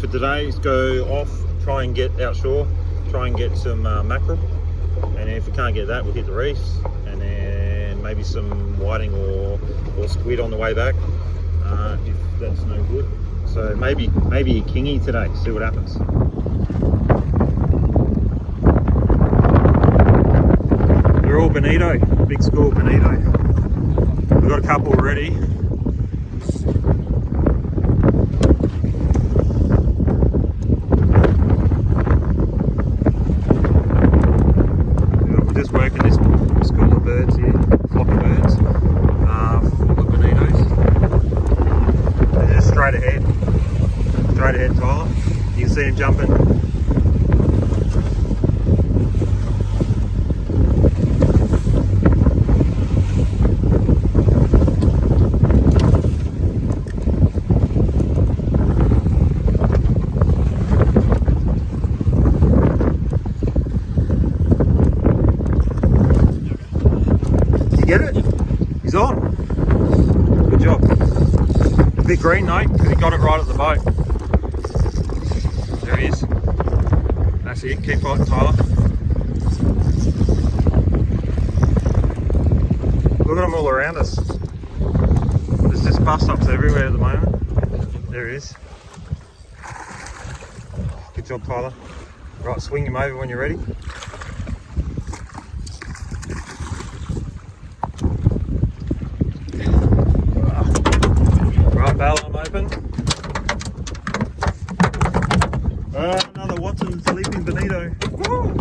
for today is go off, try and get outshore, try and get some mackerel, and if we can't get that, we'll hit the reefs, and then maybe some whiting or squid on the way back, if that's no good. So maybe a kingy today, see what happens. They're all bonito, big school bonito. We've got a couple already. We're just working this school of birds here, flock of birds, full of bonitos. They're just straight ahead, Tyler. You can see them jumping. Get it? He's on. Good job. A bit green though, because he got it right at the boat. There he is. That's it. Keep fighting, Tyler. Look at them all around us. There's just bust ups everywhere at the moment. There he is. Good job, Tyler. Right, swing him over when you're ready. Bail arm open. Another Watson sleeping bonito. Woo!